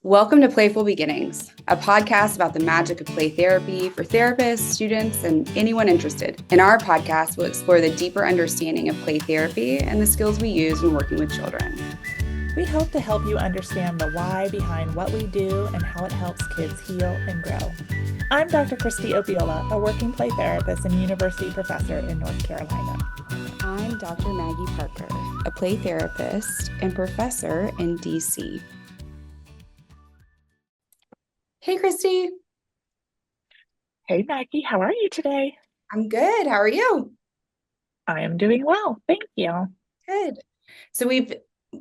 Welcome to Playful Beginnings, a podcast about the magic of play therapy for therapists, students, and anyone interested. In our podcast, we'll explore the deeper understanding of play therapy and the skills we use when working with children. We hope to help you understand the why behind what we do and how it helps kids heal and grow. I'm Dr. Christy Opiola, a working play therapist and university professor in North Carolina. I'm Dr. Maggie Parker, a play therapist and professor in DC. Hey, Christy. Hey, Maggie. How are you today? I'm good. How are you? I am doing well. Thank you. Good. So we've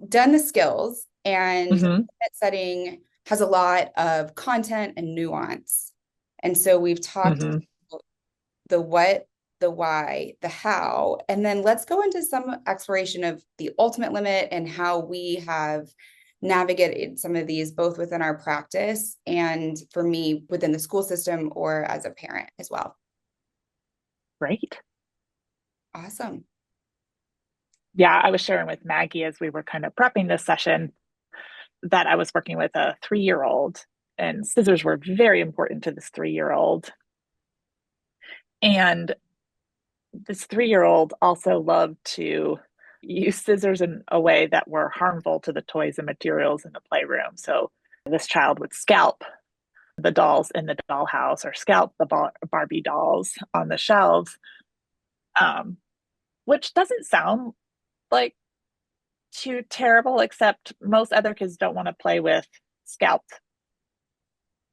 done the skills, and limit setting has a lot of content and nuance. And so we've talked the what, the why, the how, and then let's go into some exploration of the ultimate limit and how we have navigated some of these both within our practice and for me within the school system or as a parent as well. Great. Awesome. Yeah, I was sharing with Maggie as we were kind of prepping this session that I was working with a 3-year-old, and scissors were very important to this 3-year-old. And this 3-year-old also loved to use scissors in a way that were harmful to the toys and materials in the playroom. So this child would scalp the dolls in the dollhouse or scalp the Barbie dolls on the shelves, which doesn't sound like too terrible, except most other kids don't want to play with scalped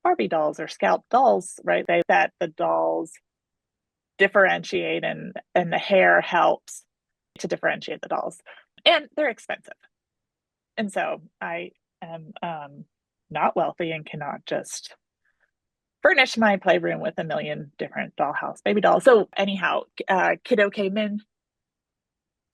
Barbie dolls or scalped dolls, right? That the dolls differentiate and the hair helps to differentiate the dolls, and they're expensive. And so I am not wealthy and cannot just furnish my playroom with a million different dollhouse baby dolls. So anyhow, kiddo came in,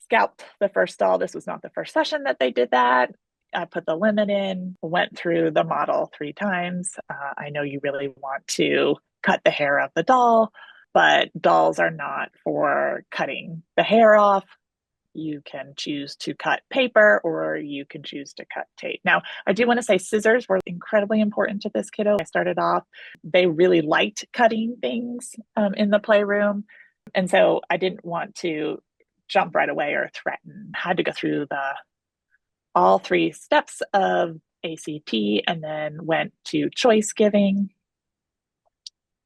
scalped the first doll. This was not the first session that they did that. I put the limit in, went through the model 3 times. I know you really want to cut the hair of the doll, but dolls are not for cutting the hair off. You can choose to cut paper or you can choose to cut tape. Now, I do want to say scissors were incredibly important to this kiddo. I started off, they really liked cutting things in the playroom. And so I didn't want to jump right away or threaten. I had to go through all 3 steps of ACT and then went to choice giving.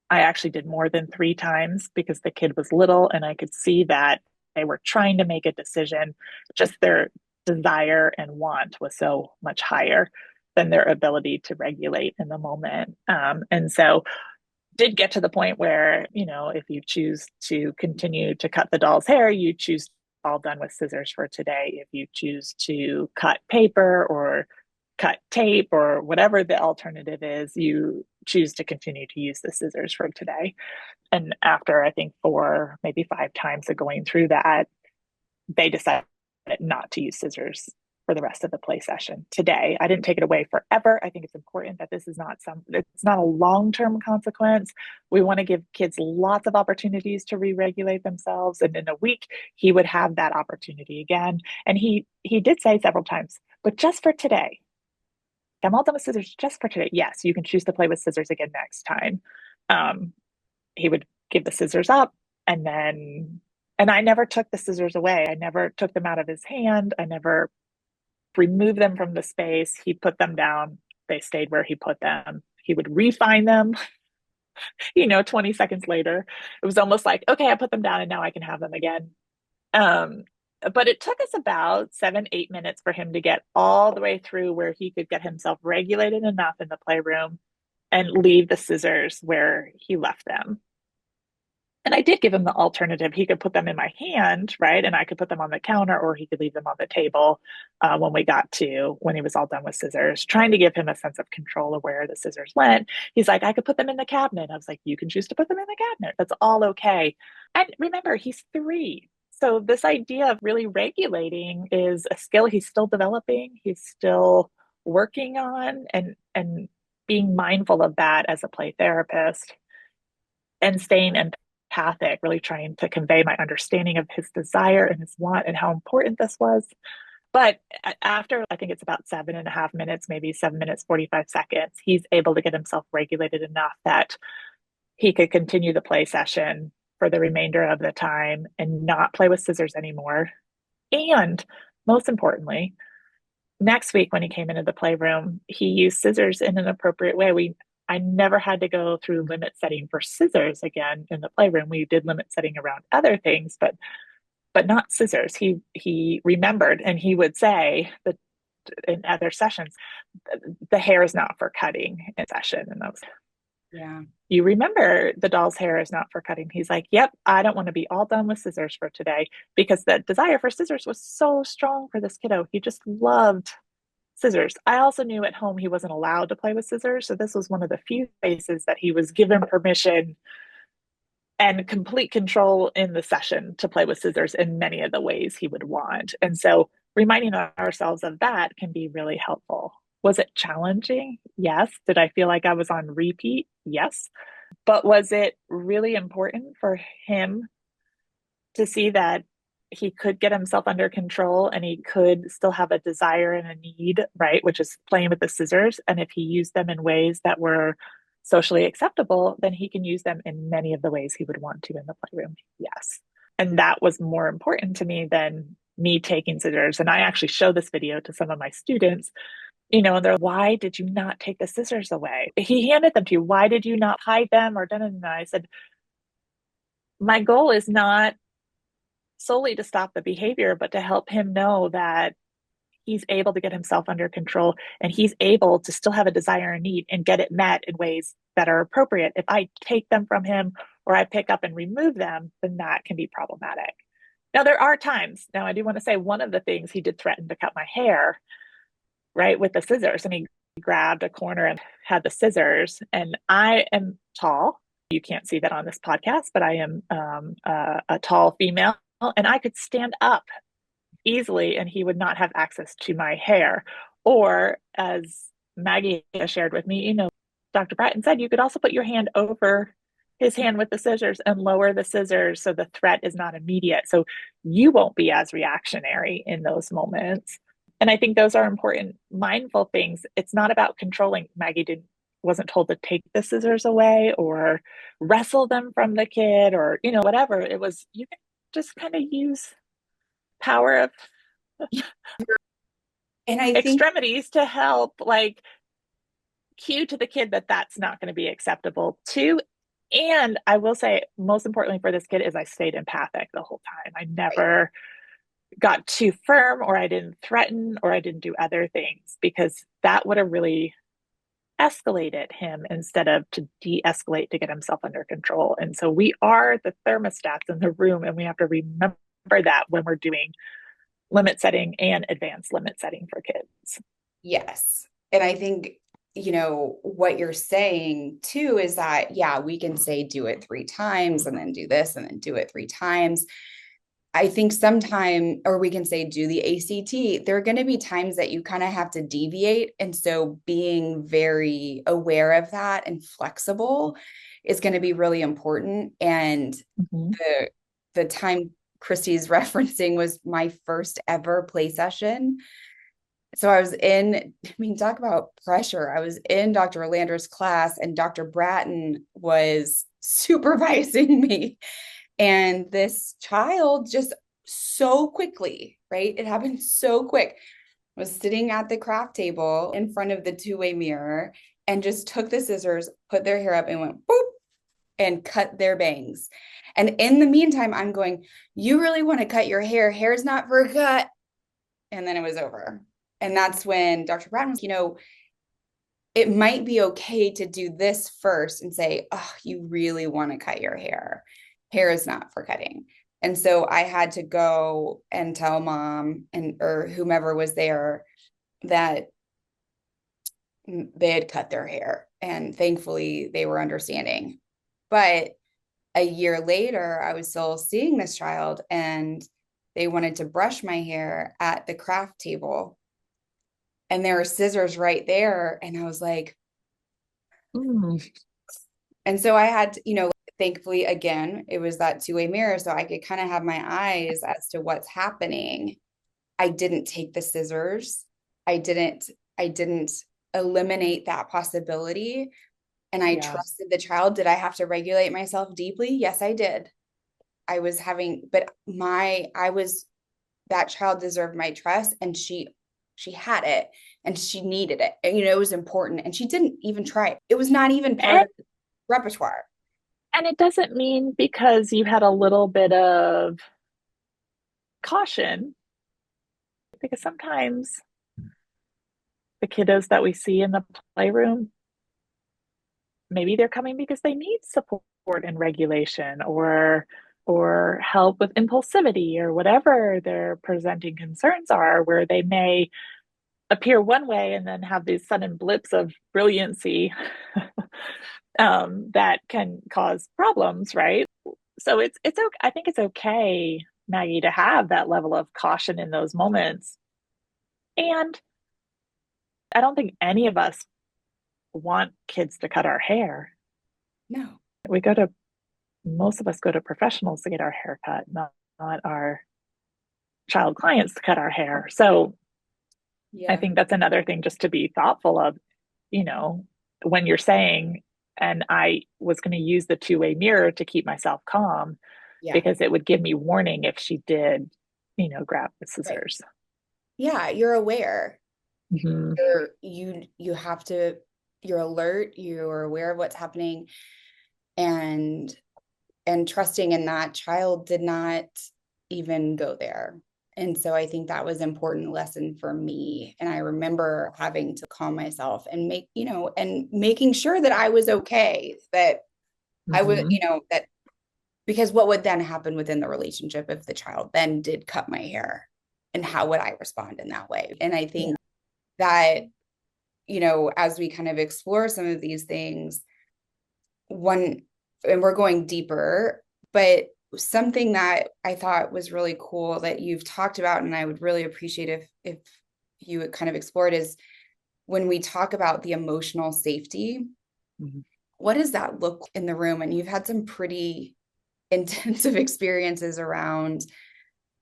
I actually did more than 3 times because the kid was little and I could see that they were trying to make a decision. Just their desire and want was so much higher than their ability to regulate in the moment. And so did get to the point where, if you choose to continue to cut the doll's hair, you choose all done with scissors for today. If you choose to cut paper or cut tape or whatever the alternative is, you choose to continue to use the scissors for today. And after I think 4, maybe 5 times of going through that, they decided not to use scissors for the rest of the play session today. I didn't take it away forever. I think it's important that this is it's not a long-term consequence. We want to give kids lots of opportunities to re-regulate themselves. And in a week, he would have that opportunity again. And he did say several times, but just for today. I'm all done with scissors just for today. Yes, you can choose to play with scissors again next time. He would give the scissors up and I never took the scissors away. I never took them out of his hand. I never removed them from the space. He put them down. They stayed where he put them. He would refine them, 20 seconds later. It was almost like, okay, I put them down and now I can have them again. But it took us about 7-8 minutes for him to get all the way through where he could get himself regulated enough in the playroom and leave the scissors where he left them. And I did give him the alternative. He could put them in my hand, right? And I could put them on the counter, or he could leave them on the table when he was all done with scissors, trying to give him a sense of control of where the scissors went. He's like, I could put them in the cabinet. I was like, you can choose to put them in the cabinet. That's all okay. And remember, he's 3. So this idea of really regulating is a skill he's still developing. He's still working on and being mindful of that as a play therapist and staying empathic, really trying to convey my understanding of his desire and his want and how important this was. But after, I think it's about 7.5 minutes, maybe 7 minutes, 45 seconds, he's able to get himself regulated enough that he could continue the play session for the remainder of the time and not play with scissors anymore. And most importantly, next week when he came into the playroom, he used scissors in an appropriate way. I never had to go through limit setting for scissors again in the playroom. We did limit setting around other things, but not scissors. He remembered, and he would say that in other sessions, the hair is not for cutting in session. And those, Yeah. you remember the doll's hair is not for cutting. He's like, yep, I don't want to be all done with scissors for today, because the desire for scissors was so strong for this kiddo. He just loved scissors. I also knew at home he wasn't allowed to play with scissors. So this was one of the few spaces that he was given permission and complete control in the session to play with scissors in many of the ways he would want. And so reminding ourselves of that can be really helpful. Was it challenging? Yes. Did I feel like I was on repeat? Yes. But was it really important for him to see that he could get himself under control and he could still have a desire and a need, right? Which is playing with the scissors. And if he used them in ways that were socially acceptable, then he can use them in many of the ways he would want to in the playroom. Yes. And that was more important to me than me taking scissors. And I actually show this video to some of my students, and they're, why did you not take the scissors away? He handed them to you. Why did you not hide them or done it? And I said, my goal is not solely to stop the behavior, but to help him know that he's able to get himself under control and he's able to still have a desire and need and get it met in ways that are appropriate. If I take them from him or I pick up and remove them, then that can be problematic. Now, there are times, now I do want to say one of the things, he did threaten to cut my hair, right, with the scissors. And he grabbed a corner and had the scissors. And I am tall. You can't see that on this podcast, but I am a tall female. And I could stand up easily and he would not have access to my hair. Or as Maggie has shared with me, Dr. Bratton said you could also put your hand over his hand with the scissors and lower the scissors so the threat is not immediate. So you won't be as reactionary in those moments. And I think those are important, mindful things. It's not about controlling. Maggie wasn't told to take the scissors away or wrestle them from the kid or, whatever. It was, you can just kind of use power of And I think, extremities to help, like, cue to the kid that that's not going to be acceptable too. And I will say, most importantly for this kid is I stayed empathic the whole time. I never got too firm, or I didn't threaten, or I didn't do other things, because that would have really escalated him instead of to de-escalate to get himself under control. And so we are the thermostats in the room, and we have to remember that when we're doing limit setting and advanced limit setting for kids. yes. And I think, what you're saying too is that, yeah, we can say do it 3 times and then do this and then do it 3 times. I think sometime, or we can say do the ACT. There are going to be times that you kind of have to deviate. And so being very aware of that and flexible is going to be really important. And the time Christy's referencing was my first ever play session. So I was talk about pressure. I was in Dr. Orlander's class and Dr. Bratton was supervising me. And this child just so quickly, right? It happened so quick. Was sitting at the craft table in front of the two-way mirror and just took the scissors, put their hair up and went boop and cut their bangs. And in the meantime, I'm going, you really want to cut your hair? Hair's not for a cut. And then it was over. And that's when Dr. Bratton was, it might be okay to do this first and say, oh, you really want to cut your hair. Hair is not for cutting. And so I had to go and tell mom or whomever was there that they had cut their hair. And thankfully they were understanding. But a year later, I was still seeing this child and they wanted to brush my hair at the craft table. And there were scissors right there. And I was like, And so I had, thankfully, again, it was that two-way mirror. So I could kind of have my eyes as to what's happening I didn't take the scissors. I didn't, I didn't eliminate that possibility. And I Yeah. trusted the child. Did I have to regulate myself deeply? Yes, I did. I was having, but that child deserved my trust, and she had it, and she needed it. And, it was important, and she didn't even try it. It was not even part And, of the repertoire. and it doesn't mean because you had a little bit of caution, because sometimes the kiddos that we see in the playroom, maybe they're coming because they need support and regulation or help with impulsivity or whatever their presenting concerns are, where they may appear one way and then have these sudden blips of brilliancy that can cause problems, right? So it's okay. I think it's okay, Maggie, to have that level of caution in those moments. And I don't think any of us want kids to cut our hair. No. We go to Most of us go to professionals to get our hair cut, not our child clients to cut our hair. So I Yeah. think that's another thing just to be thoughtful of, you know, when you're saying, and I was going to use the two-way mirror to keep myself calm Yeah. because it would give me warning if she did, grab the Right. scissors. Yeah, you're aware. Mm-hmm. You have to, you're alert, you're aware of what's happening, and trusting in that child did not even go there. And so I think that was an important lesson for me. And I remember having to calm myself and making sure that I was okay, that I would, Mm-hmm. that because what would then happen within the relationship if the child then did cut my hair, and how would I respond in that way? And I Yeah. think that, as we kind of explore some of these things, one, and we're going deeper, but something that I thought was really cool that you've talked about, and I would really appreciate if you would kind of explore it, is when we talk about the emotional safety, Mm-hmm. what does that look in the room? And you've had some pretty intensive experiences around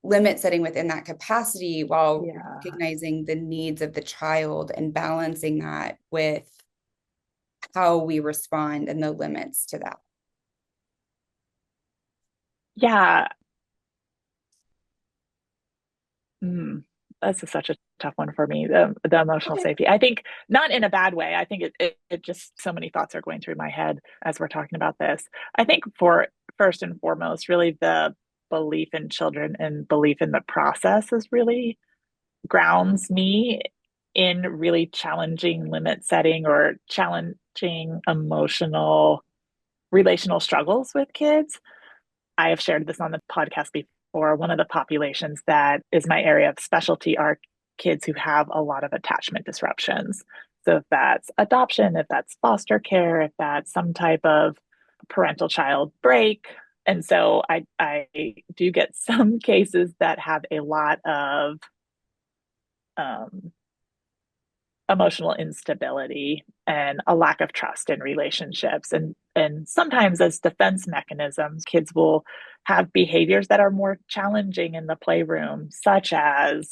limit setting within that capacity, while Yeah. recognizing the needs of the child and balancing that with how we respond and the limits to that. Yeah. Mm, such a tough one for me. The emotional Okay. safety. I think not in a bad way. I think it just so many thoughts are going through my head as we're talking about this. I think for first and foremost, really the belief in children and belief in the process is really grounds me in really challenging limit setting or challenging emotional relational struggles with kids. I have shared this on the podcast before. One of the populations that is my area of specialty are kids who have a lot of attachment disruptions. So, if that's adoption, if that's foster care, if that's some type of parental child break. And so, I do get some cases that have a lot of um, emotional instability and a lack of trust in relationships, and sometimes as defense mechanisms kids will have behaviors that are more challenging in the playroom, such as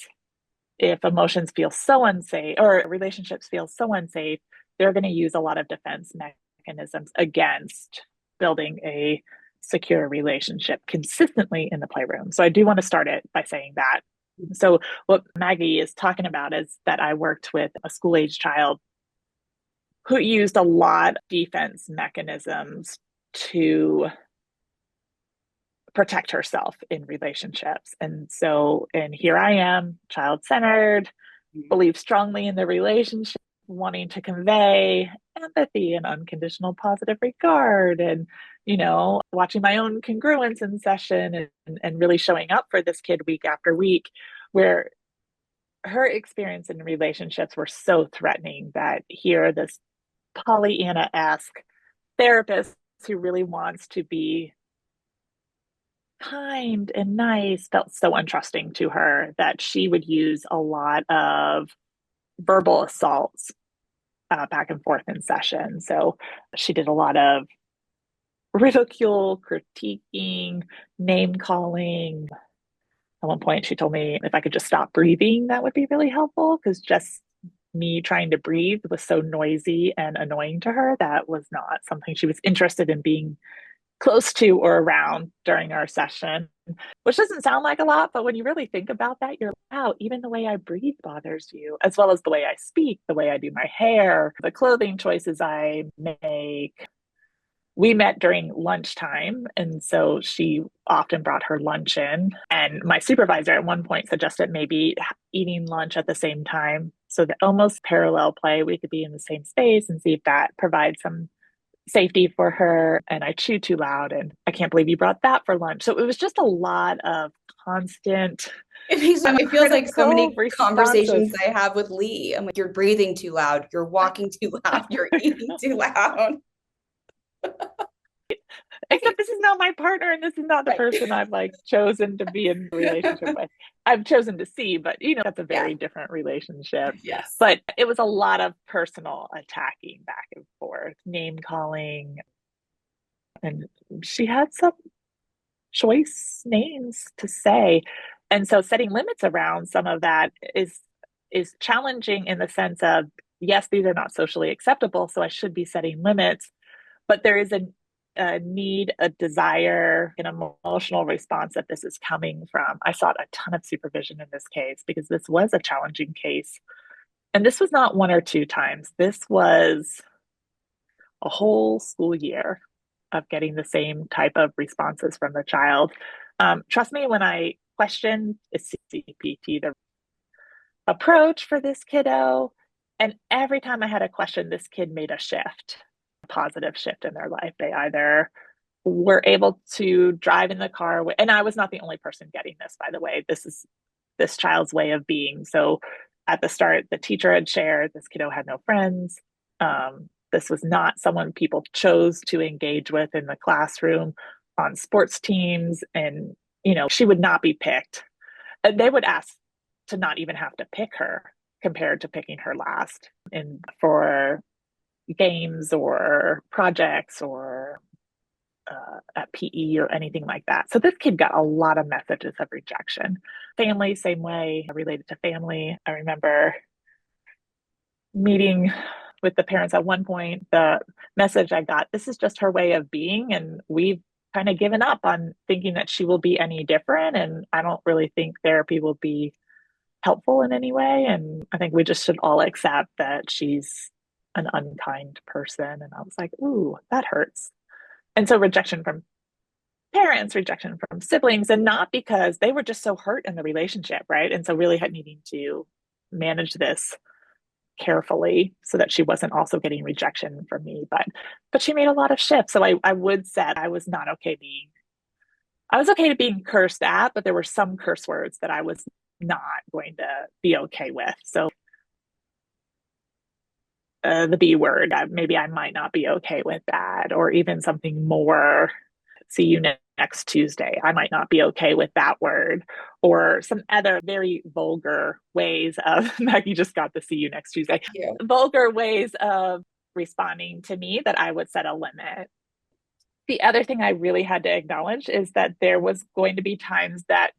if emotions feel so unsafe or relationships feel so unsafe, they're going to use a lot of defense mechanisms against building a secure relationship consistently in the playroom. So I do want to start it by saying that. So what Maggie is talking about is that I worked with a school age child who used a lot of defense mechanisms to protect herself in relationships. And here I am, child centered, believe strongly in the relationship, wanting to convey empathy and unconditional positive regard, and watching my own congruence in session, and really showing up for this kid week after week, where her experience in relationships were so threatening that here this Pollyanna-esque therapist who really wants to be kind and nice felt so untrusting to her that she would use a lot of verbal assaults back and forth in session. So she did a lot of ridicule, critiquing, name calling, At one point, she told me if I could just stop breathing, that would be really helpful because just me trying to breathe was so noisy and annoying to her. That was not something she was interested in being close to or around during our session, which doesn't sound like a lot, but when you really think about that, you're like, wow, even the way I breathe bothers you, as well as the way I speak, the way I do my hair, the clothing choices I make. We met during lunchtime, and so she often brought her lunch in. And my supervisor at one point suggested maybe eating lunch at the same time so that almost parallel play, we could be in the same space and see if that provides some safety for her. And I chewed too loud, and I can't believe you brought that for lunch. So it was just a lot of constant It feels like so critical many responses. conversations I have with Lee. I'm like, you're breathing too loud, you're walking too loud, you're eating too loud. Except this is not my partner, and this is not the Right. person I've like chosen to be in a relationship with. I've chosen to see, but that's a Yeah. very different relationship. Yes. But it was a lot of personal attacking back and forth, name calling, and she had some choice names to say. And so setting limits around some of that is challenging in the sense of yes, these are not socially acceptable, so I should be setting limits, but there is a need, a desire, an emotional response that this is coming from. I sought a ton of supervision in this case because this was a challenging case. And this was not one or two times. This was a whole school year of getting the same type of responses from the child. Trust me, when I questioned is CPT the approach for this kiddo, and every time I had a question, this kid made a shift, a positive shift in their life. They either were able to drive in the car, and I was not the only person getting this, by the way. This is this child's way of being. So at the start, the teacher had shared this kiddo had no friends. This was not someone people chose to engage with in the classroom, on sports teams, and she would not be picked. And they would ask to not even have to pick her compared to picking her last and for games or projects or at PE or anything like that. So this kid got a lot of messages of rejection. Family, same way, related to family. I remember meeting with the parents at one point, the message I got, this is just her way of being, and we've kind of given up on thinking that she will be any different. And I don't really think therapy will be helpful in any way. And I think we just should all accept that she's an unkind person. And I was like, ooh, that hurts. And so rejection from parents, rejection from siblings, and not because they were just so hurt in the relationship, right? And so really had needing to manage this carefully so that she wasn't also getting rejection from me. But she made a lot of shifts. So I would say I was not okay being I was okay to being cursed at, but there were some curse words that I was not going to be okay with. So the B word, maybe I might not be okay with that, or even something more, see you next Tuesday. I might not be okay with that word, or some other very vulgar ways of, Maggie just got the see you next Tuesday, Yeah. vulgar ways of responding to me that I would set a limit. The other thing I really had to acknowledge is that there was going to be times that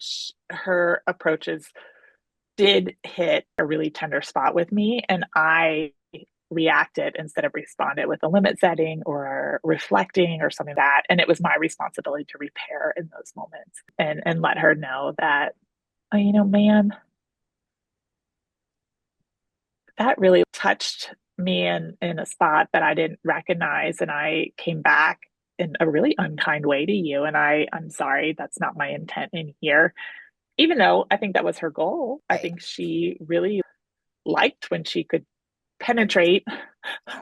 her approaches did hit a really tender spot with me, and I reacted instead of responded with a limit setting or reflecting or something like that. And it was my responsibility to repair in those moments and let her know that, oh, man, that really touched me in a spot that I didn't recognize. And I came back in a really unkind way to you. And I'm sorry, that's not my intent in here. Even though I think that was her goal, I Right. think she really liked when she could penetrate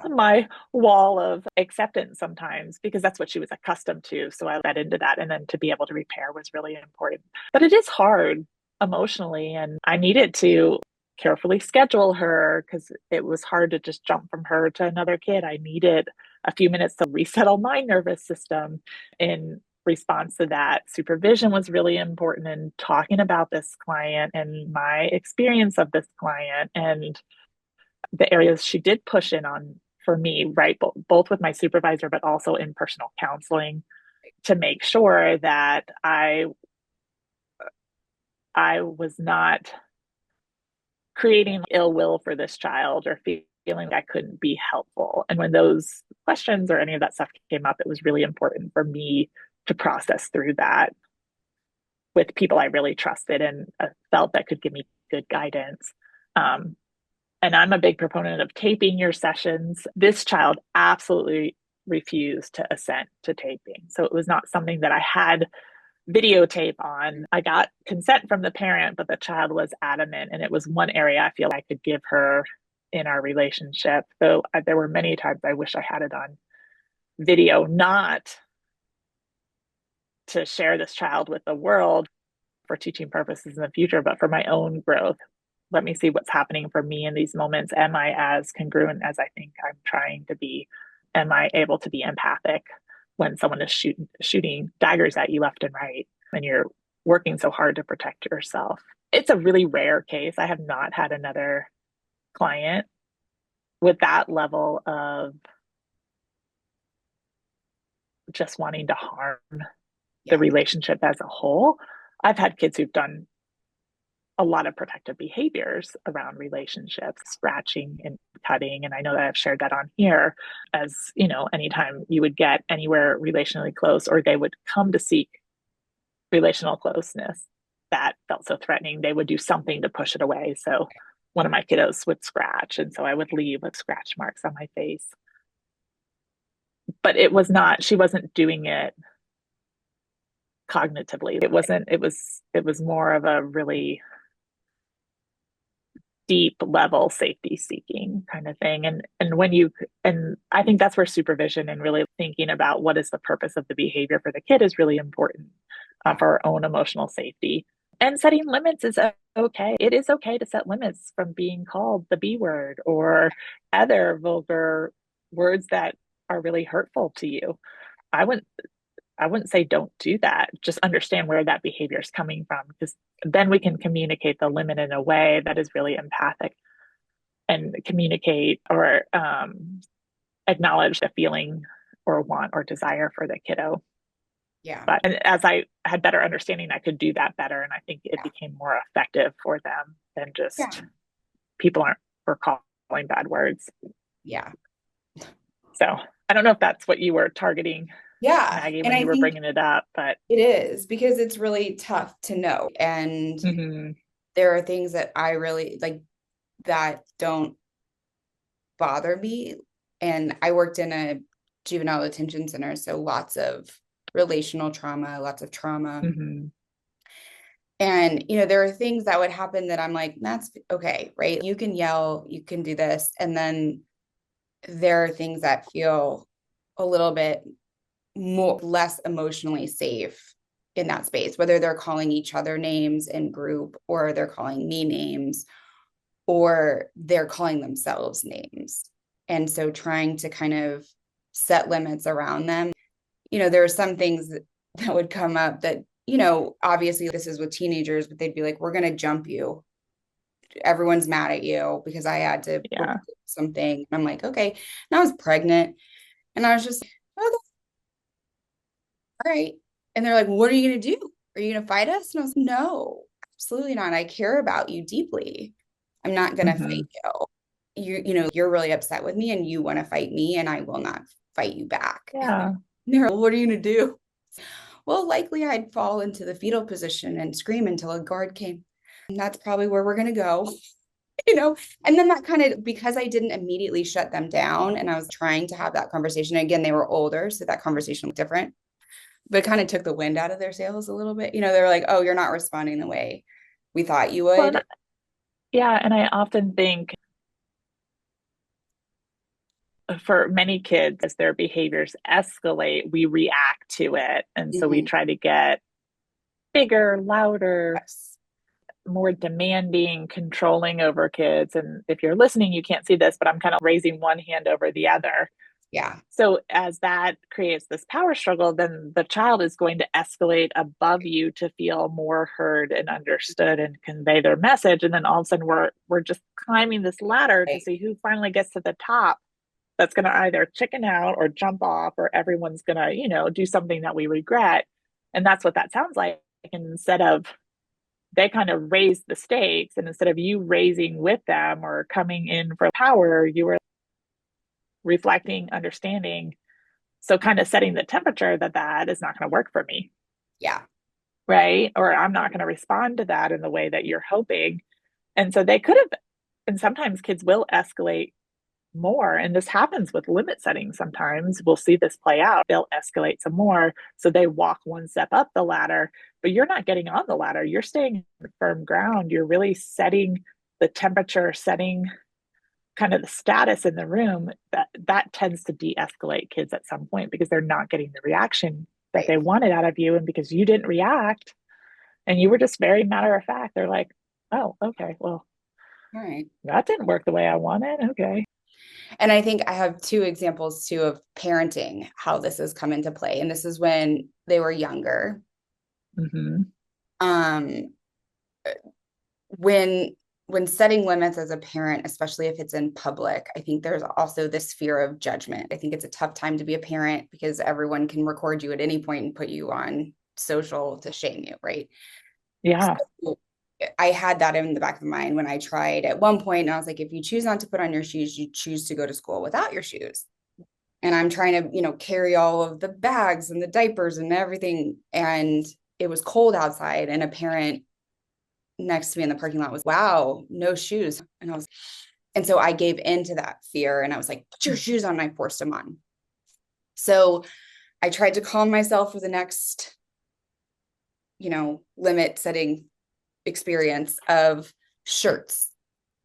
my wall of acceptance sometimes because that's what she was accustomed to. So I led into that. And then to be able to repair was really important. But it is hard emotionally. And I needed to carefully schedule her because it was hard to just jump from her to another kid. I needed a few minutes to resettle my nervous system in response to that. Supervision was really important in talking about this client and my experience of this client and the areas she did push in on for me, right? Both with my supervisor, but also in personal counseling to make sure that I was not creating ill will for this child or feeling I couldn't be helpful. And when those questions or any of that stuff came up, it was really important for me to process through that with people I really trusted and felt that could give me good guidance. And I'm a big proponent of taping your sessions. This child absolutely refused to assent to taping. So it was not something that I had videotape on. I got consent from the parent, but the child was adamant. And it was one area I feel I could give her in our relationship. So there were many times I wish I had it on video, not to share this child with the world for teaching purposes in the future, but for my own growth. Let me see what's happening for me in these moments. Am I as congruent as I think I'm trying to be? Am I able to be empathic when someone is shooting daggers at you left and right and you're working so hard to protect yourself? It's a really rare case. I have not had another client with that level of just wanting to harm the Yeah. relationship as a whole. I've had kids who've done a lot of protective behaviors around relationships, scratching and cutting. And I know that I've shared that on here as, you know, anytime you would get anywhere relationally close or they would come to seek relational closeness that felt so threatening, they would do something to push it away. So one of my kiddos would scratch. And so I would leave with scratch marks on my face. But it was not, she wasn't doing it cognitively. It was more of a really deep level safety seeking kind of thing. And I think that's where supervision and really thinking about what is the purpose of the behavior for the kid is really important for our own emotional safety. And setting limits is okay. It is okay to set limits from being called the B word or other vulgar words that are really hurtful to you. I wouldn't say don't do that. Just understand where that behavior is coming from, because then we can communicate the limit in a way that is really empathic and communicate or acknowledge the feeling or want or desire for the kiddo. Yeah. But as I had better understanding, I could do that better. And I think it Yeah. became more effective for them than Yeah. just people aren't were calling bad words. Yeah. So I don't know if that's what you were targeting, Yeah. Maggie, And when I you were think bringing it up, but it is because it's really tough to know. And mm-hmm, there are things that I really like that don't bother me. And I worked in a juvenile detention center, so lots of relational trauma, lots of trauma. mm-hmm, And, there are things that would happen that I'm like, that's okay, right? You can yell, you can do this. And then there are things that feel a little bit more less emotionally safe in that space, whether they're calling each other names in group or they're calling me names or they're calling themselves names. And so trying to kind of set limits around them. There are some things that would come up that, obviously this is with teenagers, but they'd be like, we're going to jump you. Everyone's mad at you because I had to yeah. report something. And I'm like, okay. And I was pregnant and I was just, oh, all right. And they're like, what are you going to do? Are you going to fight us? And I was like, no, absolutely not. I care about you deeply. I'm not going to Mm-hmm. fight you. You're really upset with me and you want to fight me and I will not fight you back. Yeah. And they're like, what are you going to do? Well, likely I'd fall into the fetal position and scream until a guard came. And that's probably where we're going to go. And then that kind of, because I didn't immediately shut them down and I was trying to have that conversation. Again, they were older, so that conversation was different, but it kind of took the wind out of their sails a little bit. They're like, oh, you're not responding the way we thought you Well, would. yeah. And I often think for many kids, as their behaviors escalate, we react to it. And so we Mhm. try to get bigger, louder, Yes. more demanding, controlling over kids. And if you're listening, you can't see this, but I'm kind of raising one hand over the other. Yeah. So as that creates this power struggle, then the child is going to escalate above you to feel more heard and understood and convey their message. And then all of a sudden we're just climbing this ladder to Right. see who finally gets to the top. That's going to either chicken out or jump off, or everyone's going to, do something that we regret. And that's what that sounds like. And instead of they kind of raised the stakes. And instead of you raising with them or coming in for power, you were reflecting, understanding. So kind of setting the temperature that that is not going to work for me. Yeah. Right. Or I'm not going to respond to that in the way that you're hoping. And so they could have, and sometimes kids will escalate more. And this happens with limit setting sometimes. We'll see this play out. They'll escalate some more. So they walk one step up the ladder, but you're not getting on the ladder. You're staying on firm ground. You're really setting the temperature, setting kind of the status in the room. That tends to de-escalate kids at some point because they're not getting the reaction that Right. they wanted out of you. And because you didn't react and you were just very matter of fact, they're like, oh, okay, well, All right. that didn't work the way I wanted. Okay. And I think I have two examples too of parenting, how this has come into play. And this is when they were younger. Mm-hmm. Um, when setting limits as a parent, especially if it's in public, I think there's also this fear of judgment. I think it's a tough time to be a parent because everyone can record you at any point and put you on social to shame you, right? Yeah. So I had that in the back of my mind when I tried at one point, and I was like, if you choose not to put on your shoes, you choose to go to school without your shoes. And I'm trying to, carry all of the bags and the diapers and everything. And it was cold outside, and a parent next to me in the parking lot was, wow, no shoes. And so I gave into that fear, and I was like, put your shoes on. And I forced them on. So I tried to calm myself for the next, limit setting experience of shirts.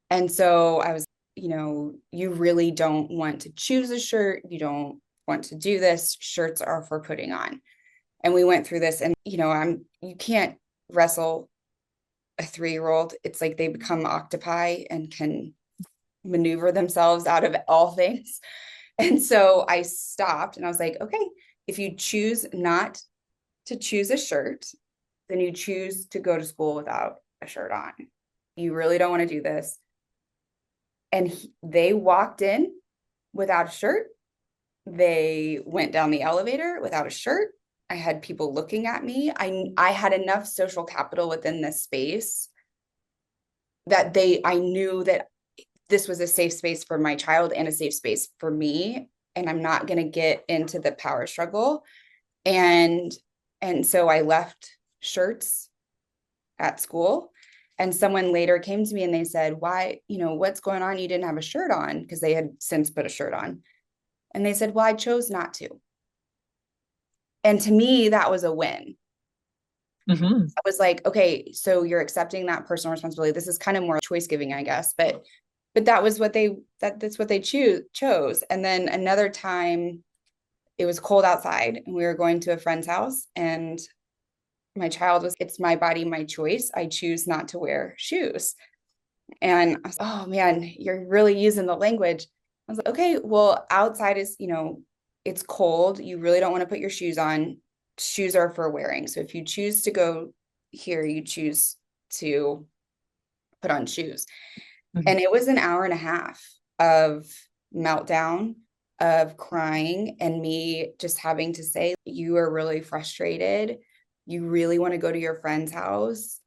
And so I was, you really don't want to choose a shirt. You don't want to do this. Shirts are for putting on. And we went through this, and, you can't wrestle a 3-year-old. It's like they become octopi and can maneuver themselves out of all things. And so I stopped and I was like, okay, if you choose not to choose a shirt, then you choose to go to school without a shirt on. You really don't want to do this. And they walked in without a shirt. They went down the elevator without a shirt. I had people looking at me. I had enough social capital within this space that I knew that this was a safe space for my child and a safe space for me. And I'm not going to get into the power struggle. And so I left shirts at school. And someone later came to me and they said, why, what's going on? You didn't have a shirt on, because they had since put a shirt on. And they said, well, I chose not to. And to me, that was a win. Mm-hmm. I was like, okay, so you're accepting that personal responsibility. This is kind of more choice giving, I guess, but that was what that's what they chose. And then another time it was cold outside and we were going to a friend's house, and my child was, it's my body, my choice. I choose not to wear shoes. And I was, oh man, you're really using the language. I was like, okay, well, outside is, it's cold. You really don't want to put your shoes on. Shoes are for wearing. So if you choose to go here, you choose to put on shoes. Mm-hmm. And it was an hour and a half of meltdown, of crying, and me just having to say, you are really frustrated. You really want to go to your friend's house.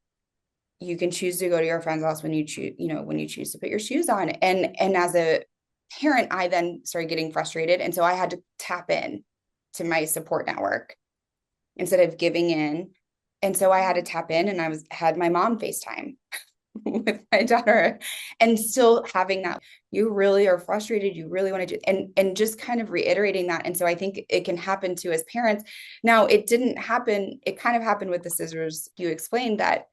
You can choose to go to your friend's house when you choose, when you choose to put your shoes on. And as a parent, I then started getting frustrated. And so I had to tap in to my support network instead of giving in. And so I had to tap in, and had my mom FaceTime with my daughter, and still having that, you really are frustrated, you really want to do, and just kind of reiterating that. And so I think it can happen too as parents. Now, it didn't happen, it kind of happened with the scissors. You explained that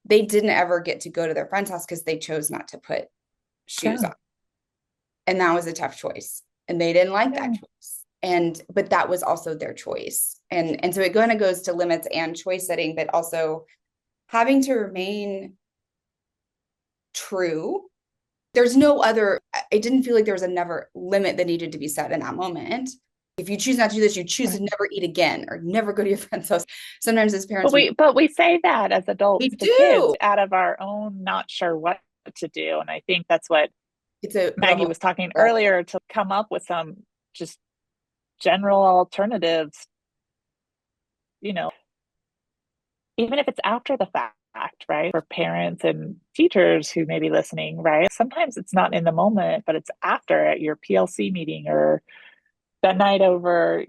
they didn't ever get to go to their friend's house because they chose not to put shoes on. And that was a tough choice. And they didn't like that choice. But that was also their choice. And so it kind of goes to limits and choice setting, but also having to remain true. There's no other, I didn't feel like there was another limit that needed to be set in that moment. If you choose not to do this, you choose to never eat again or never go to your friend's house. Sometimes as parents, but we say that as adults to kids do out of our own not sure what to do. And I think that's what it's a Maggie was talking earlier, to come up with some just general alternatives, even if it's after the fact. right? For parents and teachers who may be listening, right? Sometimes it's not in the moment, but it's after at your PLC meeting or that night over,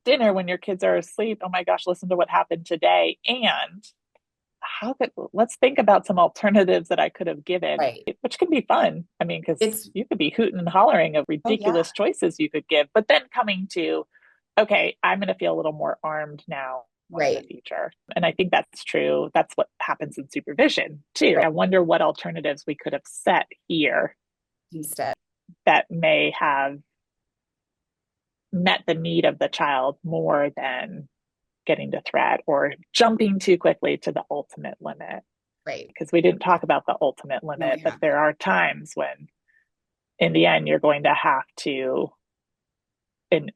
dinner when your kids are asleep. Oh my gosh, listen to what happened today. And let's think about some alternatives that I could have given, Right. which can be fun. I mean, because It's, you could be hooting and hollering of oh yeah, ridiculous choices you could give, but then coming to, okay, I'm going to feel a little more armed now in the right. future. And I think that's true. That's what happens in supervision too. I wonder what alternatives we could have set here Instead. that may have met the need of the child more than getting to threat or jumping too quickly to the ultimate limit. Right. Because we didn't talk about the ultimate No, we limit, but have. there are times when, in the end, you're going to have to, in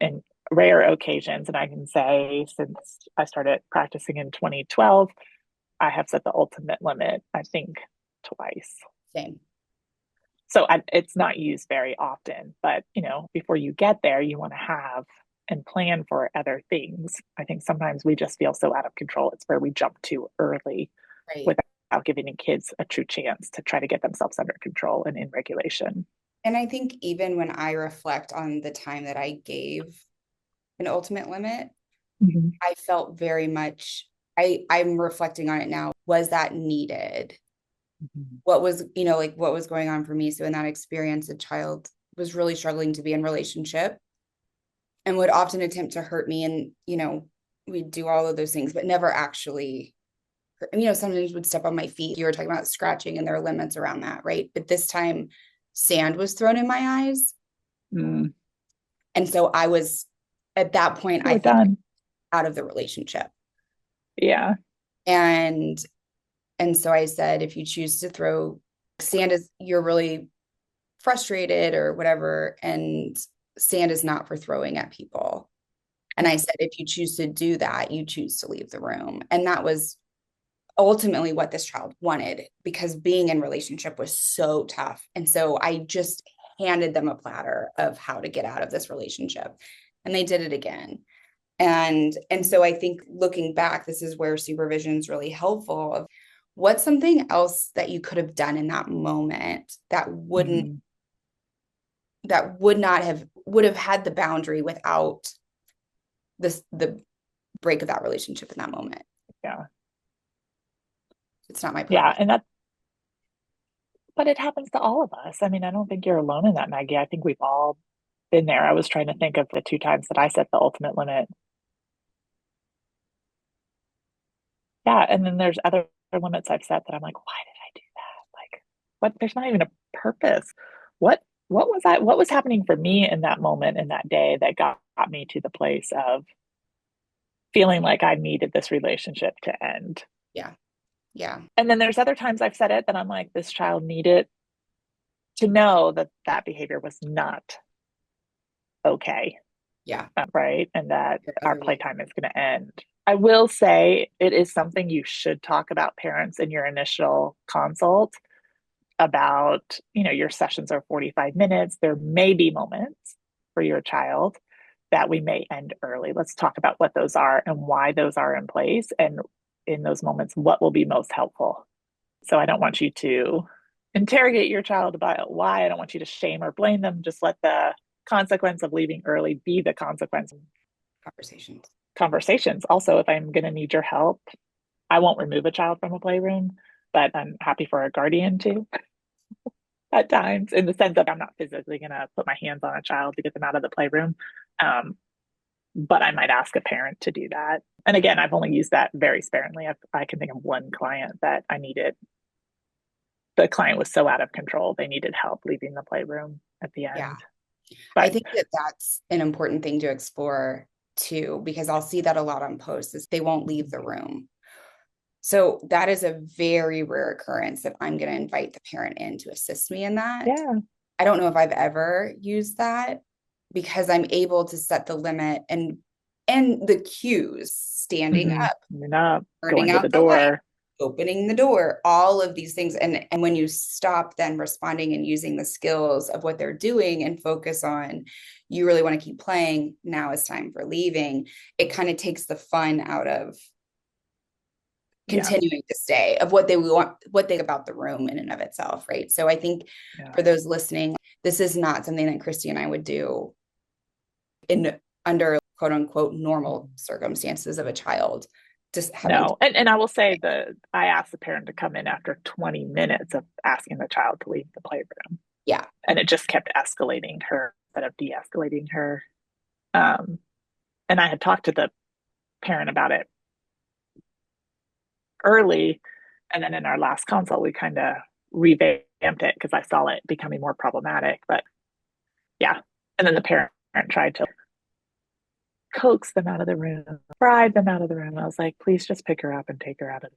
rare occasions, and I can say since I started practicing in 2012, I have set the ultimate limit, I think, twice. Same. So it's not used very often, but before you get there, you want to have and plan for other things. I think sometimes we just feel so out of control. It's where we jump too early Right. without giving kids a true chance to try to get themselves under control and in regulation. And I think even when I reflect on the time that I gave an ultimate limit, Mm-hmm. I felt very much, I'm reflecting on it now. Was that needed? Mm-hmm. What was, like what was going on for me? So in that experience, a child was really struggling to be in relationship and would often attempt to hurt me. And, we'd do all of those things, but never actually hurt. Sometimes would step on my feet. You were talking about scratching and there are limits around that, right? But this time sand was thrown in my eyes. Mm. And so I was at that point, I We're think, done. out of the relationship. Yeah. And so I said, if you choose to throw sand, is you're really frustrated or whatever, and sand is not for throwing at people. And I said, if you choose to do that, you choose to leave the room. And that was ultimately what this child wanted, because being in relationship was so tough. And so I just handed them a platter of how to get out of this relationship. And they did it again. And so I think looking back, this is where supervision is really helpful. Of what's something else that you could have done in that moment Mm-hmm. that would have had the boundary without the break of that relationship in that moment. Yeah. It's not my Yeah. purview. But it happens to all of us. I mean, I don't think you're alone in that, Maggie. I think we've all been there. I was trying to think of the two times that I set the ultimate limit. Yeah. And then there's other limits I've set that I'm like, why did I do that? Like, what? There's not even a purpose. What, what was happening for me in that moment, in that day, that got me to the place of feeling like I needed this relationship to end? Yeah. Yeah. And then there's other times I've said it that I'm like, this child needed to know that that behavior was not okay. Yeah. Right. And that our Other way. playtime is going to end. I will say it is something you should talk about parents in your initial consult about, your sessions are 45 minutes. There may be moments for your child that we may end early. Let's talk about what those are and why those are in place. And in those moments, what will be most helpful. So I don't want you to interrogate your child about why. I don't want you to shame or blame them. Just let the consequence of leaving early be the consequence. Conversations. Conversations. Also, if I'm going to need your help, I won't remove a child from a playroom, but I'm happy for a guardian to at times, in the sense that I'm not physically going to put my hands on a child to get them out of the playroom. Um, but I might ask a parent to do that. And again, I've only used that very sparingly. I can think of one client that I needed. The client was so out of control, they needed help leaving the playroom at the Yeah. end. I But think that that's an important thing to explore too, because I'll see that a lot on posts is they won't leave the room. So that is a very rare occurrence that I'm going to invite the parent in to assist me in that. yeah. I don't know if I've ever used that, because I'm able to set the limit and the cues, standing Mm-hmm. up, You're not turning going to the out the light, door. opening the door, all of these things. And when you stop then responding and using the skills of what they're doing and focus on, you really want to keep playing, now is time for leaving, it kind of takes the fun out of Yeah. continuing to stay, of what they want, what they about the room in and of itself, right? So I think Yeah. for those listening, this is not something that Christy and I would do in under quote unquote normal circumstances of a child just having No. And I will say that I asked the parent to come in after 20 minutes of asking the child to leave the playroom. yeah. And it just kept escalating her instead of de-escalating her. Um, and I had talked to the parent about it early. And then in our last consult, we kind of revamped it because I saw it becoming more problematic. But yeah. And then the parent tried to coax them out of the room, bribe them out of the room. I was like, please just pick her up and take her out of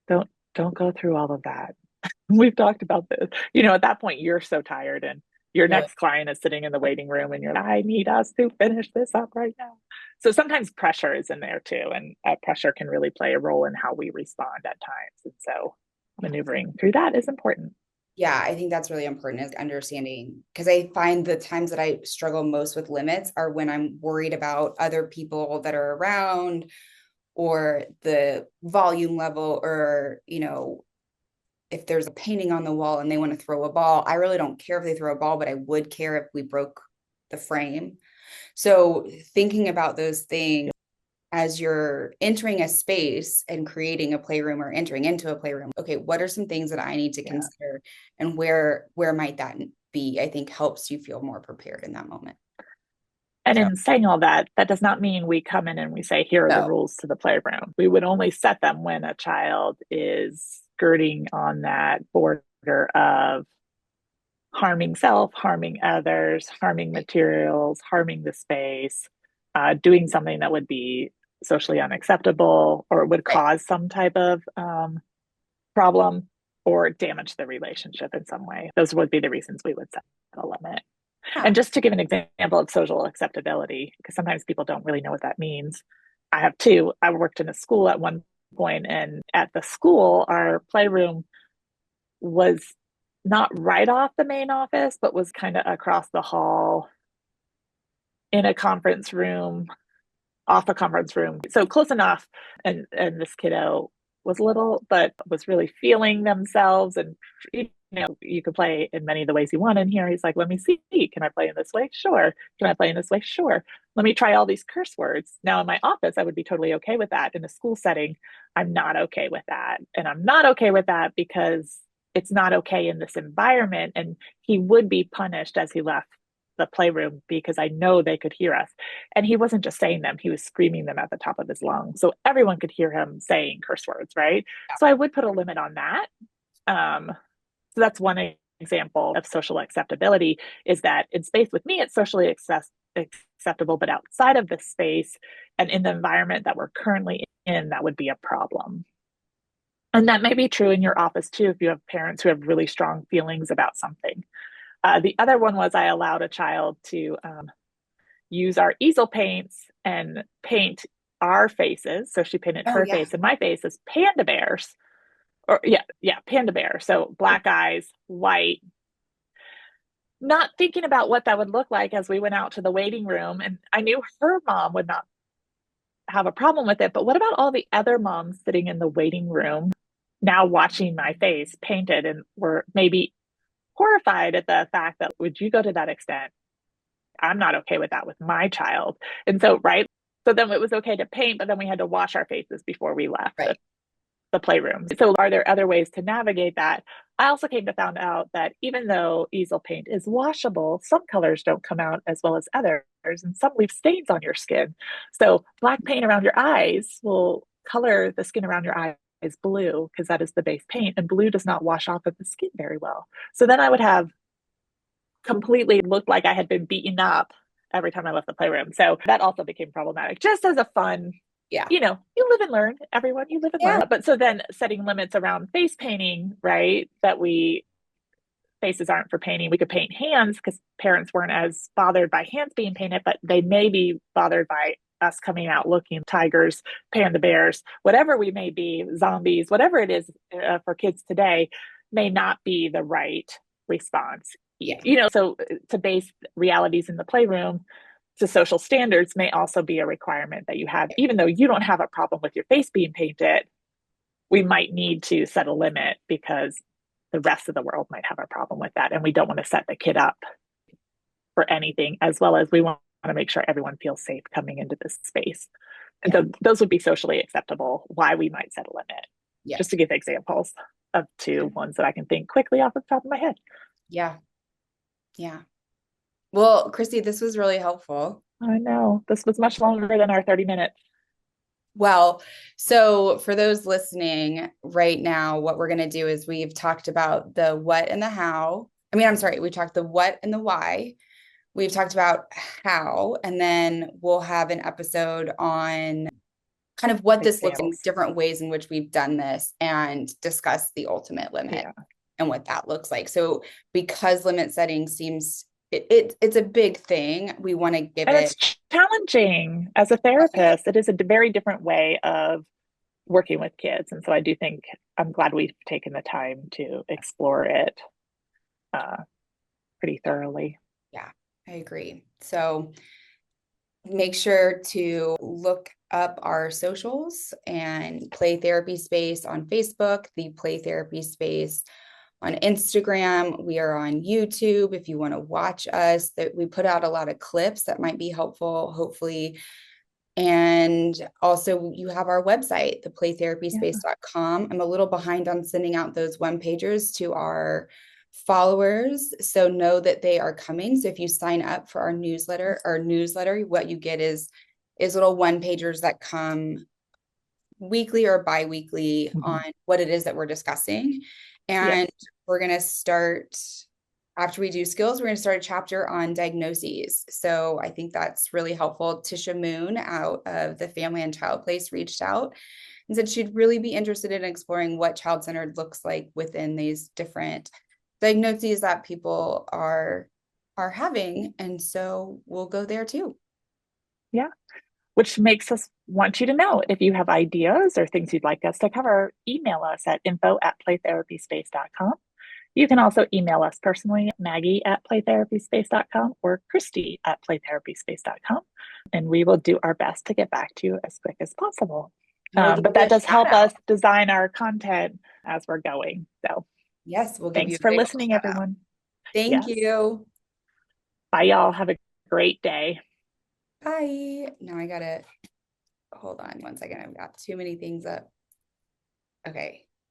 the room. Don't go through all of that. We've talked about this. At that point, you're so tired, and your Really? next client is sitting in the waiting room, and you're like, I need us to finish this up right now. So sometimes pressure is in there too, and pressure can really play a role in how we respond at times. And so maneuvering through that is important. Yeah, I think that's really important, is understanding, because I find the times that I struggle most with limits are when I'm worried about other people that are around, or the volume level, or if there's a painting on the wall and they want to throw a ball. I really don't care if they throw a ball, but I would care if we broke the frame. So thinking about those things as you're entering a space and creating a playroom or entering into a playroom, okay, what are some things that I need to Yeah. consider, and where might that be? I think helps you feel more prepared in that moment. And So in saying all that, that does not mean we come in and we say, here are the no. rules to the playroom. We would only set them when a child is skirting on that border of harming self, harming others, harming materials, harming the space, doing something that would be socially unacceptable or would Right. cause some type of problem or damage the relationship in some way. Those would be the reasons we would set a limit. Yeah. And just to give an example of social acceptability, because sometimes people don't really know what that means, I have two. I worked in a school at one point, and at the school, our playroom was not right off the main office, but was kind of across the hall in a conference room, off a conference room. So close enough. And this kiddo was little, but was really feeling themselves. And, you could play in many of the ways you want in here. He's like, let me see. Can I play in this way? Sure. Can I play in this way? Sure. Let me try all these curse words. Now, in my office, I would be totally okay with that. In a school setting, I'm not okay with that. And I'm not okay with that because it's not okay in this environment. And he would be punished as he left the playroom because I know they could hear us. And he wasn't just saying them, he was screaming them at the top of his lungs. So everyone could hear him saying curse words, right? So I would put a limit on that. So that's one example of social acceptability, is that in space with me, it's socially acceptable, but outside of the space and in the environment that we're currently in, that would be a problem. And that may be true in your office too, if you have parents who have really strong feelings about something. The other one was I allowed a child to use our easel paints and paint our faces. So she painted Oh her yeah. face and my face as panda bears. Or yeah, panda bear. So black eyes, white, not thinking about what that would look like as we went out to the waiting room. And I knew her mom would not have a problem with it. But what about all the other moms sitting in the waiting room now watching my face painted and were maybe horrified at the fact that, would you go to that extent? I'm not okay with that with my child. And so, right. So then it was okay to paint, but then we had to wash our faces before we left Right. the playroom. So are there other ways to navigate that? I also came to find out that even though easel paint is washable, some colors don't come out as well as others, and some leave stains on your skin. So black paint around your eyes will color the skin around your eyes blue because that is the base paint, and blue does not wash off of the skin very well. So then I would have completely looked like I had been beaten up every time I left the playroom. So that also became problematic, just as a fun, Yeah. you live and learn, everyone, you live and Yeah. learn. But so then setting limits around face painting, right? That faces aren't for painting. We could paint hands because parents weren't as bothered by hands being painted, but they may be bothered by us coming out looking tigers, panda bears, whatever we may be, zombies, whatever it is for kids today may not be the right response. Yeah. So to base realities in the playroom, to social standards may also be a requirement that you have, even though you don't have a problem with your face being painted, we might need to set a limit because the rest of the world might have a problem with that. And we don't want to set the kid up for anything, as well as we want to make sure everyone feels safe coming into this space. And Yeah. so those would be socially acceptable, why we might set a limit, Yeah. just to give examples of two ones that I can think quickly off the top of my head. Yeah. Yeah. Well, Christy, this was really helpful. I know this was much longer than our 30 minutes. Well, so for those listening right now, what we're going to do is we've talked about the what and the how. I mean, I'm sorry, we talked the what and the why. We've talked about how, and then we'll have an episode on kind of what this looks in Examples. different ways in which we've done this and discuss the ultimate limit Yeah. and what that looks like. So because limit setting seems it's a big thing, we want to give And it. it's challenging as a therapist. It is a very different way of working with kids. And so I do think I'm glad we've taken the time to explore it uh, pretty thoroughly. Yeah, I agree. So make sure to look up our socials and Play Therapy Space on Facebook, the Play Therapy Space on Instagram. We are on YouTube if you want to watch us. That we put out a lot of clips that might be helpful, hopefully. And also you have our website, theplaytherapyspace.com. I'm a little behind on sending out those one pagers to our followers, so know that they are coming. So if you sign up for our newsletter, what you get is little one pagers that come weekly or bi-weekly on what it is that we're discussing. And Yes. we're going to start, after we do skills, we're going to start a chapter on diagnoses. So I think that's really helpful. Tisha Moon out of the Family and Child Place reached out and said she'd really be interested in exploring what child-centered looks like within these different diagnoses that people are having. And so we'll go there too. Yeah. Which makes us want you to know if you have ideas or things you'd like us to cover, email us at info@playtherapyspace.com. You can also email us personally, Maggie@playtherapyspace.com or Christy@playtherapyspace.com. And we will do our best to get back to you as quick as possible. But that does help us design our content as we're going. So yes, we'll give you thanks a for big listening, everyone. Thank Yes. you. Bye, y'all. Have a great day. Bye. Now I gotta hold on one second. I've got too many things up. Okay.